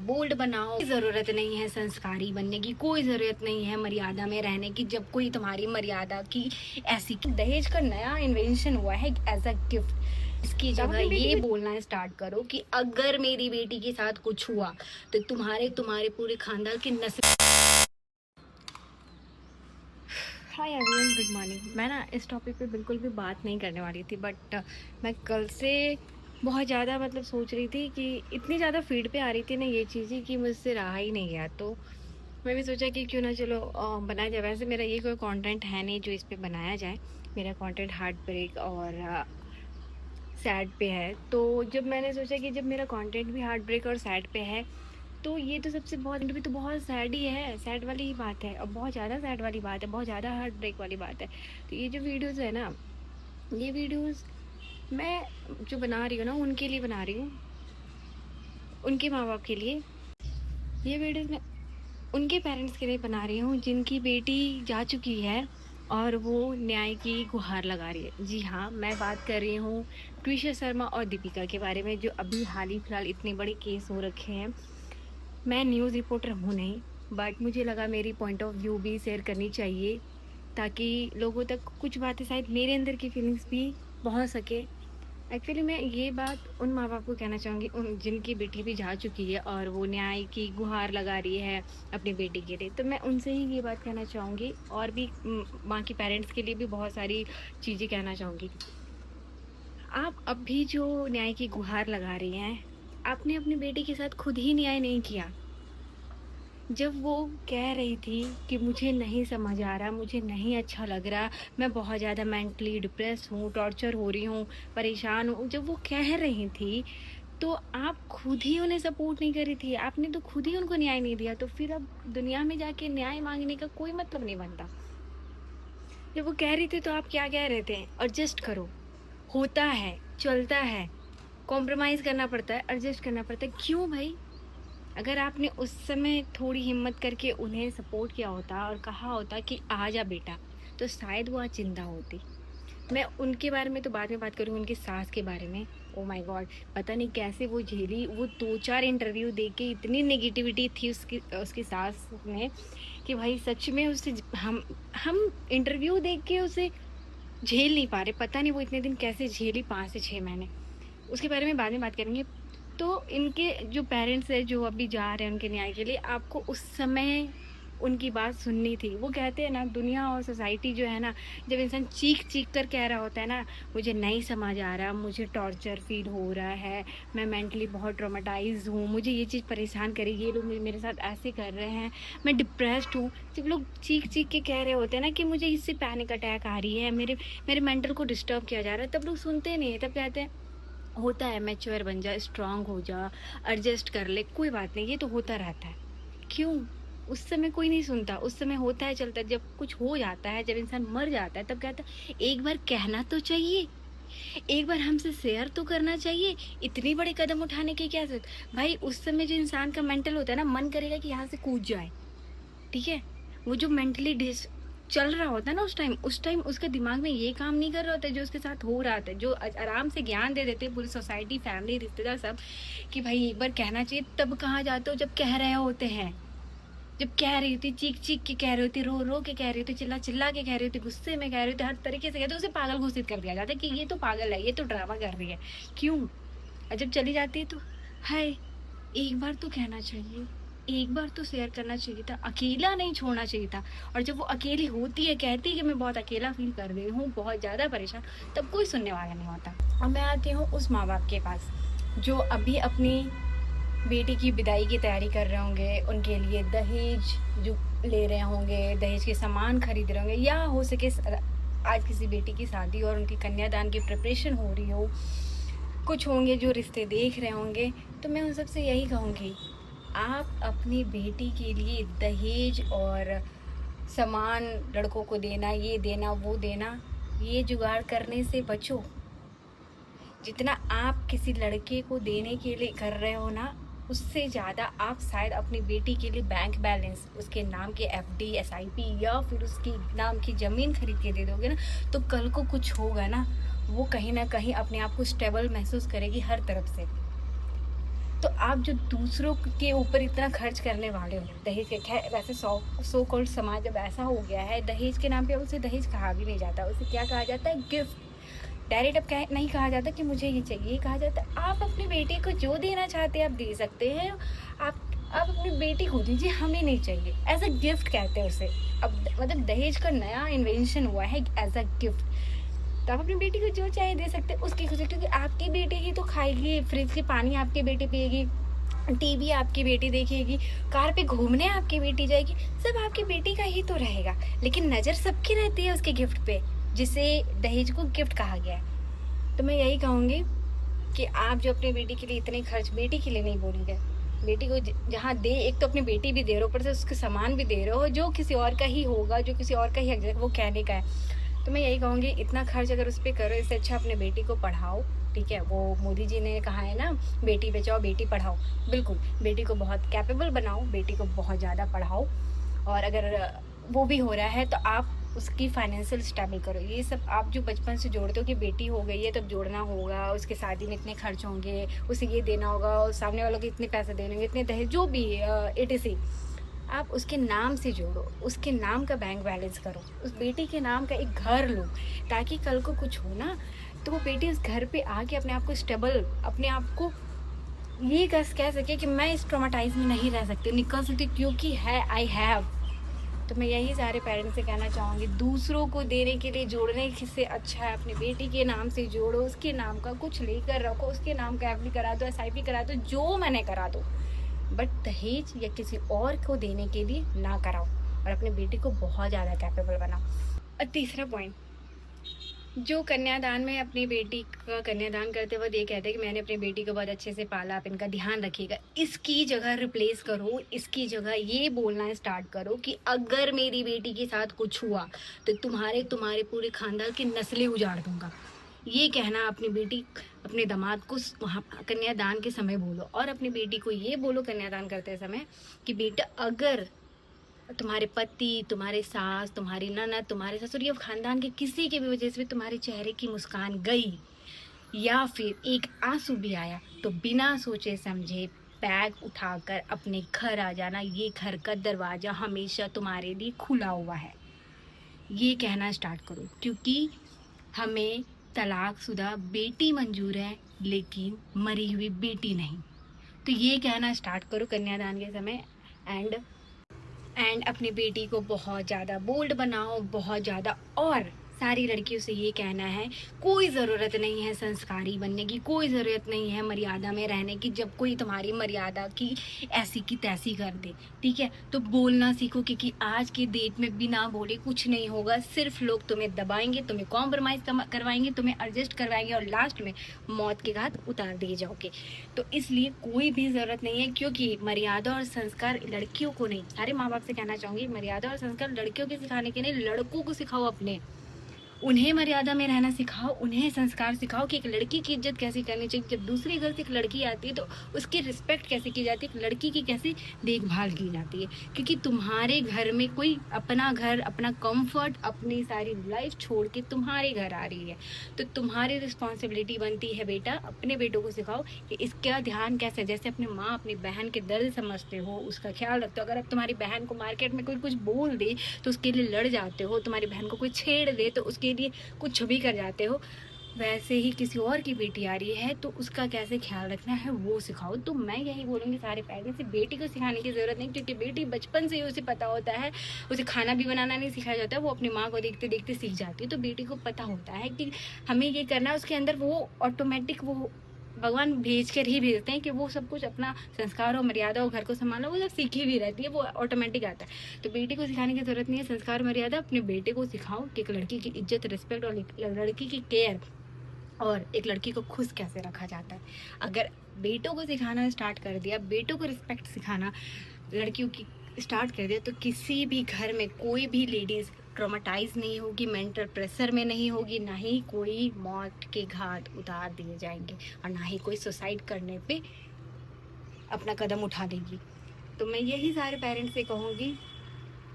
Bold बनाओ। कोई ज़रूरत नहीं है संस्कारी बनने की, कोई ज़रूरत नहीं है मर्यादा में रहने की, जब कोई तुम्हारी मर्यादा की ऐसी कि दहेज का नया इन्वेंशन हुआ है एज अ गिफ्ट। इसकी जगह ये बोलना स्टार्ट करो कि अगर मेरी बेटी के साथ कुछ हुआ तो तुम्हारे पूरे खानदान की नस्ल। Hi everyone, good morning. मैं ना इस टॉपिक पे बिल्कुल भी बात नहीं करने वाली थी, बट मैं कल से बहुत ज़्यादा सोच रही थी कि इतनी ज़्यादा फीड पे आ रही थी ना ये चीज़ें कि मुझसे रहा ही नहीं गया। तो मैं भी सोचा कि क्यों ना चलो बनाया जाए। वैसे मेरा ये कोई कंटेंट है नहीं जो इस पे बनाया जाए। मेरा कंटेंट हार्ट ब्रेक और सैड पे है। तो जब मैंने सोचा कि जब मेरा कंटेंट भी हार्ट ब्रेक और सैड पे है तो ये तो सबसे बहुत भी तो बहुत सैड ही है, सैड वाली ही बात है, और बहुत ज़्यादा सैड वाली बात है, बहुत ज़्यादा हार्ट ब्रेक वाली बात है। तो ये जो वीडियोज़ है ना, ये वीडियोज़ मैं जो बना रही हूँ ना उनके लिए बना रही हूँ, उनके माँ बाप के लिए। ये वीडियोज़ मैं उनके पेरेंट्स के लिए बना रही हूँ जिनकी बेटी जा चुकी है और वो न्याय की गुहार लगा रही है। जी हाँ, मैं बात कर रही हूँ ट्विशा शर्मा और दीपिका के बारे में, जो अभी हाल ही फिलहाल इतने बड़े केस हो रखे हैं। मैं न्यूज़ रिपोर्टर हूँ नहीं, बट मुझे लगा मेरी पॉइंट ऑफ व्यू भी शेयर करनी चाहिए ताकि लोगों तक कुछ बातें शायद मेरे अंदर की फीलिंग्स भी पहुँच सके। एक्चुअली मैं ये बात उन माँ बाप को कहना चाहूँगी उन जिनकी बेटी भी जा चुकी है और वो न्याय की गुहार लगा रही है अपनी बेटी के लिए। तो मैं उनसे ही ये बात कहना चाहूँगी, और भी माँ के पेरेंट्स के लिए भी बहुत सारी चीज़ें कहना चाहूँगी। आप अब भी जो न्याय की गुहार लगा रही हैं, आपने अपनी बेटी के साथ खुद ही न्याय नहीं किया। जब वो कह रही थी कि मुझे नहीं समझ आ रहा, मुझे नहीं अच्छा लग रहा, मैं बहुत ज़्यादा मेंटली डिप्रेस हूँ, टॉर्चर हो रही हूँ, परेशान हूँ, जब वो कह रही थी तो आप खुद ही उन्हें सपोर्ट नहीं कर रही थी, आपने तो खुद ही उनको न्याय नहीं दिया। तो फिर अब दुनिया में जाके न्याय मांगने का कोई मतलब नहीं बनता। जब वो कह रही थी तो आप क्या कह रहे थे? एडजस्ट करो, होता है, चलता है, कॉम्प्रोमाइज़ करना पड़ता है, एडजस्ट करना पड़ता है। क्यों भाई? अगर आपने उस समय थोड़ी हिम्मत करके उन्हें सपोर्ट किया होता और कहा होता कि आ जा बेटा, तो शायद वो आज जिंदा होती। मैं उनके बारे में तो बाद में बात करूँगी, उनकी सास के बारे में। ओ माय गॉड, पता नहीं कैसे वो झेली। वो 2-4 इंटरव्यू दे के इतनी नेगेटिविटी थी उसकी सास में कि भाई सच में उससे हम इंटरव्यू देख के उसे झेल नहीं पा रहे। पता नहीं वो इतने दिन कैसे झेली, 5 से 6 महीने। उसके बारे में बाद में बात करेंगे। तो इनके जो पेरेंट्स हैं जो अभी जा रहे हैं उनके न्याय के लिए, आपको उस समय उनकी बात सुननी थी। वो कहते हैं ना, दुनिया और सोसाइटी जो है ना, जब इंसान चीख चीख कर कह रहा होता है ना, मुझे नहीं समझ आ रहा, मुझे टॉर्चर फील हो रहा है, मैं मेंटली बहुत ट्रॉमेटाइज हूँ, मुझे ये चीज़ परेशान करेगी, ये लोग मेरे साथ ऐसे कर रहे हैं, मैं डिप्रेस्ड हूँ। जब लोग चीख चीख के कह रहे होते हैं ना कि मुझे इससे पैनिक अटैक आ रही है, मेरे मेरे मेंटल को डिस्टर्ब किया जा रहा है, तब लोग सुनते नहीं है। तब कहते हैं होता है, मैच्योर बन जा, स्ट्रांग हो जा, एडजस्ट कर ले, कोई बात नहीं, ये तो होता रहता है। क्यों? उस समय कोई नहीं सुनता, उस समय होता है, चलता है। जब कुछ हो जाता है, जब इंसान मर जाता है, तब कहता है एक बार कहना तो चाहिए, एक बार हमसे शेयर तो करना चाहिए। इतनी बड़े कदम उठाने की क्या जरूरत भाई? उस समय जो इंसान का मेंटल होता है ना, मन करेगा कि यहाँ से कूद जाए, ठीक है? वो जो मेंटली चल रहा होता है ना, उस टाइम उसका दिमाग में ये काम नहीं कर रहा होता जो उसके साथ हो रहा था। जो आराम से ज्ञान दे देते पूरी सोसाइटी, फैमिली, रिश्तेदार सब कि भाई एक बार कहना चाहिए, तब कहाँ जाते हो जब कह रहे होते हैं। जब कह रही थी, चीख चीख के कह रही थी, रो रो के कह रही थी, चिल्ला चिल्ला के कह रही थी, गुस्से में कह रही थी, हर तरीके से कहते, उसे पागल घोषित कर दिया जाता है कि ये तो पागल है, ये तो ड्रामा कर रही है। क्यों? और जब चली जाती है तो हाय, एक बार तो कहना चाहिए, एक बार तो शेयर करना चाहिए था, अकेला नहीं छोड़ना चाहिए था। और जब वो अकेली होती है, कहती है कि मैं बहुत अकेला फील कर रही हूँ, बहुत ज़्यादा परेशान, तब कोई सुनने वाला नहीं होता। और मैं आती हूँ उस माँ बाप के पास जो अभी अपनी बेटी की विदाई की तैयारी कर रहे होंगे, उनके लिए दहेज जो ले रहे होंगे, दहेज के सामान खरीद रहे होंगे, या हो सके आज किसी बेटी की शादी और उनकी कन्यादान की प्रिपरेशन हो रही हो, कुछ होंगे जो रिश्ते देख रहे होंगे। तो मैं उन सबसे यही कहूँगी, आप अपनी बेटी के लिए दहेज और सामान लड़कों को देना, ये देना, वो देना, ये जुगाड़ करने से बचो। जितना आप किसी लड़के को देने के लिए कर रहे हो ना, उससे ज़्यादा आप शायद अपनी बेटी के लिए बैंक बैलेंस, उसके नाम के एफडी, एसआईपी, या फिर उसकी नाम की ज़मीन खरीद के दे दोगे ना, तो कल को कुछ होगा ना, वो कहीं ना कहीं अपने आप को स्टेबल महसूस करेगी हर तरफ से। तो आप जो दूसरों के ऊपर इतना खर्च करने वाले हो दहेज के, खैर वैसे सो कॉल्ड समाज अब ऐसा हो गया है, दहेज के नाम पे उसे दहेज कहा भी नहीं जाता, उसे क्या कहा जाता है, गिफ्ट। डायरेक्ट अब क्या नहीं कहा जाता कि मुझे ये चाहिए, कहा जाता है आप अपनी बेटी को जो देना चाहते हैं आप दे सकते हैं, आप अपनी बेटी को दीजिए, हमें नहीं चाहिए, एज अ गिफ्ट कहते हैं उसे। अब मतलब दहेज का नया इन्वेंशन हुआ है एज अ गिफ्ट। तो आप अपनी बेटी को जो चाहे दे सकते हैं उसकी खुशी, क्योंकि आपकी बेटी ही तो खाएगी, फ्रिज की पानी आपकी बेटी पिएगी, टीवी आपकी बेटी देखेगी, कार पे घूमने आपकी बेटी जाएगी, सब आपकी बेटी का ही तो रहेगा। लेकिन नज़र सबकी रहती है उसके गिफ्ट पे, जिसे दहेज को गिफ्ट कहा गया है। तो मैं यही कहूँगी कि आप जो अपनी बेटी के लिए इतने खर्च, बेटी के लिए नहीं बोलेंगे, बेटी को जहाँ दे, एक तो अपनी बेटी भी दे रहे हो, ऊपर से उसके सामान भी दे रहे हो, जो किसी और का ही होगा, जो किसी और का ही हक, वो कहने का है। तो मैं यही कहूँगी इतना खर्च अगर उस पर करो, इससे अच्छा अपने बेटी को पढ़ाओ। ठीक है, वो मोदी जी ने कहा है ना, बेटी बचाओ बेटी पढ़ाओ, बिल्कुल बेटी को बहुत कैपेबल बनाओ, बेटी को बहुत ज़्यादा पढ़ाओ। और अगर वो भी हो रहा है तो आप उसकी फाइनेंशियल स्टेबल करो। ये सब आप जो बचपन से जोड़ते हो कि बेटी हो गई है तब जोड़ना होगा, उसके शादी में इतने खर्च होंगे, उसे ये देना होगा, और सामने वालों को इतने पैसे देने होंगे, इतने दहेज, जो भी etc, आप उसके नाम से जोड़ो, उसके नाम का बैंक बैलेंस करो, उस बेटी के नाम का एक घर लो, ताकि कल को कुछ हो ना तो वो बेटी उस घर पे आके अपने आप को स्टेबल, अपने आप को ये कह सके कि मैं इस ट्रॉमाटाइज में नहीं रह सकती, निकल सकती, क्योंकि है आई हैव। तो मैं यही सारे पेरेंट्स से कहना चाहूँगी, दूसरों को देने के लिए जोड़ने से अच्छा है अपनी बेटी के नाम से जोड़ो, उसके नाम का कुछ लेकर रखो, उसके नाम का एफडी करा दो, SIP करा दो, जो मैंने करा दो, बट दहेज या किसी और को देने के लिए ना कराओ, और अपनी बेटी को बहुत ज़्यादा कैपेबल बनाओ। और तीसरा पॉइंट, जो कन्यादान में अपनी बेटी का कन्यादान करते वक्त ये कहते हैं कि मैंने अपनी बेटी को बहुत अच्छे से पाला, आप इनका ध्यान रखिएगा, इसकी जगह रिप्लेस करो, इसकी जगह ये बोलना स्टार्ट करो कि अगर मेरी बेटी के साथ कुछ हुआ तो तुम्हारे पूरे खानदान की नस्लें उजाड़ दूंगा। ये कहना अपनी बेटी, अपने दामाद को वहाँ कन्यादान के समय बोलो, और अपनी बेटी को ये बोलो कन्यादान करते समय कि बेटा अगर तुम्हारे पति, तुम्हारे सास, तुम्हारी ननद, तुम्हारे ससुर या खानदान के किसी की भी वजह से तुम्हारे चेहरे की मुस्कान गई या फिर एक आंसू भी आया, तो बिना सोचे समझे बैग उठाकर अपने घर आ जाना, ये घर का दरवाज़ा हमेशा तुम्हारे लिए खुला हुआ है। ये कहना स्टार्ट करो, क्योंकि हमें तलाकशुदा बेटी मंजूर है लेकिन मरी हुई बेटी नहीं। तो ये कहना स्टार्ट करो कन्यादान के समय। एंड अपनी बेटी को बहुत ज़्यादा बोल्ड बनाओ, बहुत ज़्यादा। और सारी लड़कियों से ये कहना है, कोई ज़रूरत नहीं है संस्कारी बनने की, कोई ज़रूरत नहीं है मर्यादा में रहने की, जब कोई तुम्हारी मर्यादा की ऐसी की तैसी कर दे। ठीक है, तो बोलना सीखो, क्योंकि आज की डेट में बिना बोले कुछ नहीं होगा, सिर्फ लोग तुम्हें दबाएंगे, तुम्हें कॉम्प्रोमाइज़ करवाएंगे, तुम्हें एडजस्ट करवाएंगे, और लास्ट में मौत के घाट उतार दिए जाओगे। तो इसलिए कोई भी ज़रूरत नहीं है, क्योंकि मर्यादा और संस्कार लड़कियों को नहीं, सारे माँ बाप से कहना चाहूँगी, मर्यादा और संस्कार लड़कियों के सिखाने के नहीं, लड़कों को सिखाओ अपने। उन्हें मर्यादा में रहना सिखाओ, उन्हें संस्कार सिखाओ कि एक लड़की की इज्जत कैसे करनी चाहिए, जब दूसरे घर से एक लड़की आती है तो उसकी रिस्पेक्ट कैसे की जाती है, एक लड़की की कैसे देखभाल की जाती है। क्योंकि तुम्हारे घर में कोई अपना घर, अपना कंफर्ट, अपनी सारी लाइफ छोड़ के तुम्हारे घर आ रही है, तो तुम्हारी रिस्पॉन्सिबिलिटी बनती है बेटा, अपने बेटों को सिखाओ कि इसका ध्यान कैसे, जैसे अपनी माँ अपनी बहन के दर्द समझते हो, उसका ख्याल रखते हो। अगर अब तुम्हारी बहन को मार्केट में कोई कुछ बोल दे तो उसके लिए लड़ जाते हो, तुम्हारी बहन को कोई छेड़ दे तो उसके लिए कुछ भी कर जाते हो, वैसे ही किसी और की बेटी आ रही है तो उसका कैसे ख्याल रखना है वो सिखाओ। तो मैं यही बोलूँगी सारे पेरेंट्स से, बेटी को सिखाने की ज़रूरत नहीं, क्योंकि बेटी बचपन से ही उसे पता होता है, उसे खाना भी बनाना नहीं सिखाया जाता है, वो अपनी माँ को देखते देखते सीख जाती है। तो बेटी को पता होता है कि हमें ये करना है, उसके अंदर वो ऑटोमेटिक, वो भगवान भेज कर ही भेजते हैं कि वो सब कुछ अपना संस्कार और मर्यादा और घर को संभालना, वो सब सीखी भी रहती है, वो ऑटोमेटिक आता है। तो बेटी को सिखाने की ज़रूरत नहीं है, संस्कार मर्यादा अपने बेटे को सिखाओ कि एक लड़की की इज्जत, रिस्पेक्ट और लड़की की केयर और एक लड़की को खुश कैसे रखा जाता है। अगर बेटों को सिखाना स्टार्ट कर दिया, बेटों को रिस्पेक्ट सिखाना लड़कियों की स्टार्ट कर दिया, तो किसी भी घर में कोई भी लेडीज़ ट्रॉमाटाइज नहीं होगी, मेंटल प्रेशर में नहीं होगी, ना ही कोई मौत के घाट उतार दिए जाएंगे, और ना ही कोई सुसाइड करने पे अपना कदम उठा देगी। तो मैं यही सारे पेरेंट्स से कहूँगी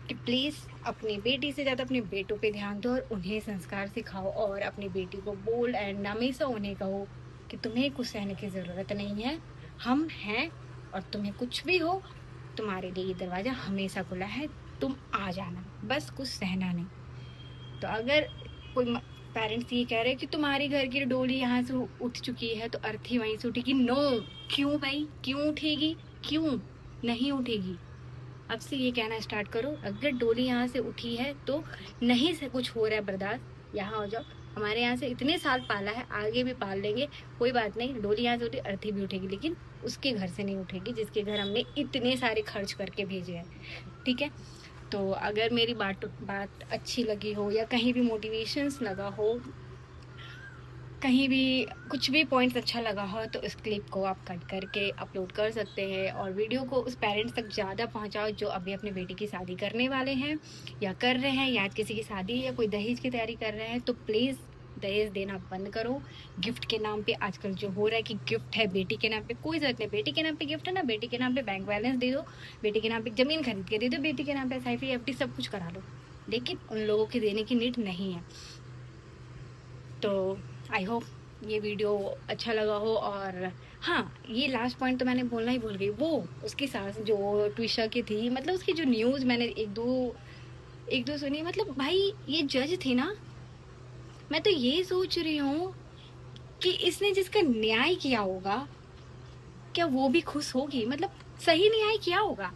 कि प्लीज़ अपनी बेटी से ज़्यादा अपने बेटों पे ध्यान दो, और उन्हें संस्कार सिखाओ, और अपनी बेटी को बोल्ड एंड हमेशा उन्हें कहो कि तुम्हें कुछ सहने की ज़रूरत नहीं है, हम हैं और तुम्हें कुछ भी हो, तुम्हारे लिए ये दरवाज़ा हमेशा खुला है, तुम आ जाना, बस कुछ सहना नहीं। तो अगर कोई पेरेंट्स ये कह रहे हैं कि तुम्हारे घर की डोली यहाँ से उठ चुकी है तो अर्थी वहीं से उठेगी, नो। क्यों भाई, क्यों उठेगी, क्यों नहीं उठेगी? अब से ये कहना स्टार्ट करो, अगर डोली यहाँ से उठी है तो नहीं से कुछ हो रहा है बर्दाश्त, यहाँ हो जाओ। हमारे यहाँ से इतने साल पाला है, आगे भी पाल लेंगे, कोई बात नहीं। डोली यहाँ से उठी, अर्थी भी उठेगी, लेकिन उसके घर से नहीं उठेगी जिसके घर हमने इतने सारे खर्च करके भेजे हैं, ठीक है? तो अगर मेरी बात अच्छी लगी हो या कहीं भी मोटिवेशंस लगा हो, कहीं भी कुछ भी पॉइंट्स अच्छा लगा हो, तो इस क्लिप को आप कट करके अपलोड कर सकते हैं और वीडियो को उस पेरेंट्स तक ज़्यादा पहुंचाओ जो अभी अपनी बेटी की शादी करने वाले हैं या कर रहे हैं, या किसी की शादी या कोई दहेज की तैयारी कर रहे हैं। तो प्लीज़ दहेज देना बंद करो। गिफ्ट के नाम पे आजकल जो हो रहा है कि गिफ्ट है बेटी के नाम पे, कोई ज़रूरत नहीं। बेटी के नाम पे गिफ्ट है ना, बेटी के नाम पे बैंक बैलेंस दे दो, बेटी के नाम पे ज़मीन खरीद के दे दो, बेटी के नाम पे SIP FD सब कुछ करा लो, लेकिन उन लोगों के देने की नीड नहीं है। तो आई होप ये वीडियो अच्छा लगा हो। और हाँ, ये लास्ट पॉइंट तो मैंने बोलना ही भूल गई, वो उसकी सास जो ट्विशा की थी, मतलब उसकी जो न्यूज़ मैंने एक दो सुनी, मतलब भाई ये जज थी ना, मैं तो ये सोच रही हूँ कि इसने जिसका न्याय किया होगा, क्या वो भी खुश होगी? मतलब सही न्याय किया होगा।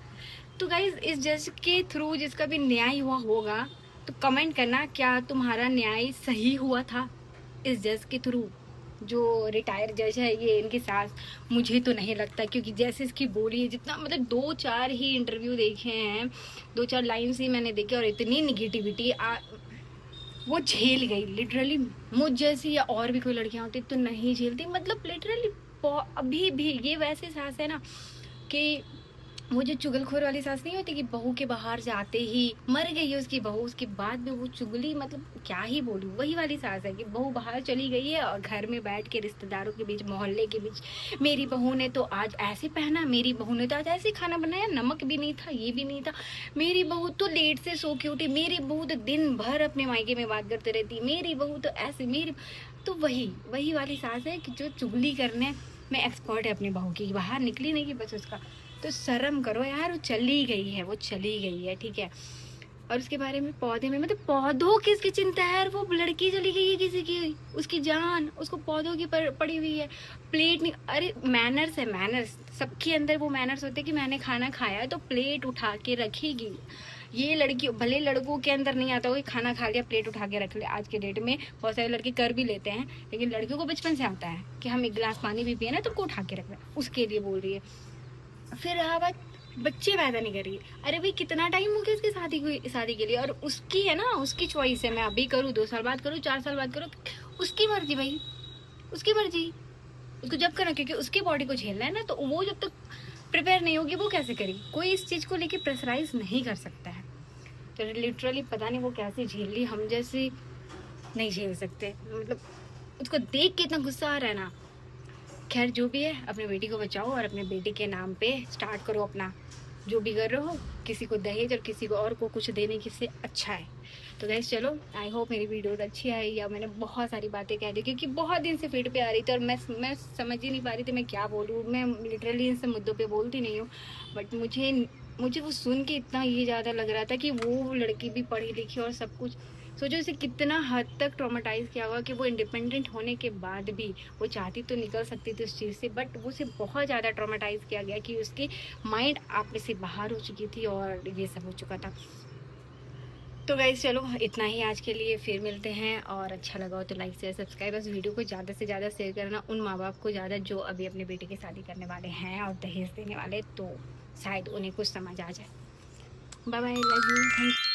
तो गाइज, इस जज के थ्रू जिसका भी न्याय हुआ होगा, तो कमेंट करना, क्या तुम्हारा न्याय सही हुआ था इस जज के थ्रू? जो रिटायर जज है ये, इनकी सास, मुझे तो नहीं लगता, क्योंकि जैसे इसकी बोली है, जितना मतलब 2-4 ही इंटरव्यू देखे हैं, 2-4 लाइन्स ही मैंने देखे, और इतनी निगेटिविटी वो झेल गई लिटरली। मुझ जैसी या और भी कोई लड़कियां होती तो नहीं झेलती, मतलब लिटरली। अभी भी ये वैसे सास है ना कि वो जो चुगलखोर वाली सास नहीं होती कि बहू के बाहर जाते ही मर गई है उसकी बहू, उसके बाद में वो चुगली, मतलब क्या ही बोलूं, वही वाली सास है कि बहू बाहर चली गई है और घर में बैठ के रिश्तेदारों के बीच, मोहल्ले के बीच, मेरी बहू ने तो आज ऐसे पहना, मेरी बहू ने तो आज ऐसे खाना बनाया, नमक भी नहीं था, ये भी नहीं था, मेरी बहू तो लेट से सो के उठी, मेरी बहू तो दिन भर अपने मायके में बात करते रहती, मेरी बहू तो ऐसे, मेरी तो वही वाली सास है कि जो चुगली करने में एक्सपर्ट है अपनी बहू की, बाहर निकली नहीं कि बस उसका। तो शर्म करो यार, वो चली गई है, ठीक है? और उसके बारे में पौधे में, मतलब पौधों की इसकी चिंता है यार, वो लड़की चली गई है किसी की, उसकी जान उसको पौधों की पड़ी हुई है, प्लेट नहीं, अरे मैनर्स है, मैनर्स सबके अंदर वो मैनर्स होते हैं कि मैंने खाना खाया है तो प्लेट उठा के रखेगी। ये लड़की, भले लड़कों के अंदर नहीं आता हो कि खाना खा लिया प्लेट उठा के रख ले, आज के डेट में बहुत सारे लड़के कर भी लेते हैं, लेकिन लड़कियों को बचपन से आता है कि हम एक गिलास पानी भी पिए ना तो उनको उठा के रखना, उसके लिए बोल रही है। फिर रहा बात, बच्चे पैदा नहीं कर रही, अरे भाई कितना टाइम हो गया उसकी शादी के लिए, और उसकी है ना, उसकी चॉइस है, मैं अभी करूँ, 2 साल बाद करूँ, 4 साल बाद करूँ, उसकी मर्जी भाई, उसकी मर्जी, उसको जब करना, क्योंकि उसकी बॉडी को झेलना है ना, तो वो जब तक प्रिपेयर नहीं होगी वो कैसे करेगी? कोई इस चीज़ को लेके प्रेशराइज नहीं कर सकता है। तो लिटरली पता नहीं वो कैसे झेल ली, हम जैसे नहीं झेल सकते, मतलब उसको देख के इतना गुस्सा आ रहा है ना। खैर जो भी है, अपनी बेटी को बचाओ और अपने बेटी के नाम पे स्टार्ट करो अपना जो भी कर रहे हो, किसी को दहेज और किसी को और को कुछ देने की से अच्छा है। तो गैस चलो, आई होप मेरी वीडियो अच्छी आई, या मैंने बहुत सारी बातें कह दी, क्योंकि बहुत दिन से फीड पे आ रही थी और मैं समझ ही नहीं पा रही थी मैं क्या बोलूँ। मैं लिटरली इन सब मुद्दों पे बोलती नहीं हूँ, बट मुझे वो सुन के इतना ये ज़्यादा लग रहा था कि वो लड़की भी पढ़ी लिखी और सब कुछ, सोचो इसे कितना हद तक ट्रॉमेटाइज़ किया हुआ कि वो इंडिपेंडेंट होने के बाद भी वो चाहती तो निकल सकती थी उस चीज़ से, बट वो उसे बहुत ज़्यादा ट्रॉमेटाइज़ किया गया कि उसकी माइंड आप में से बाहर हो चुकी थी और ये सब हो चुका था। तो गाइस चलो, इतना ही आज के लिए, फिर मिलते हैं। और अच्छा लगा हो तो लाइक शेयर सब्सक्राइब, इस वीडियो को ज़्यादा से ज़्यादा शेयर करना उन माँ बाप को ज़्यादा जो अभी अपनी बेटी की शादी करने वाले हैं और दहेज देने वाले, तो शायद उन्हें कुछ समझ आ जाए। Bye bye, love you, thank you.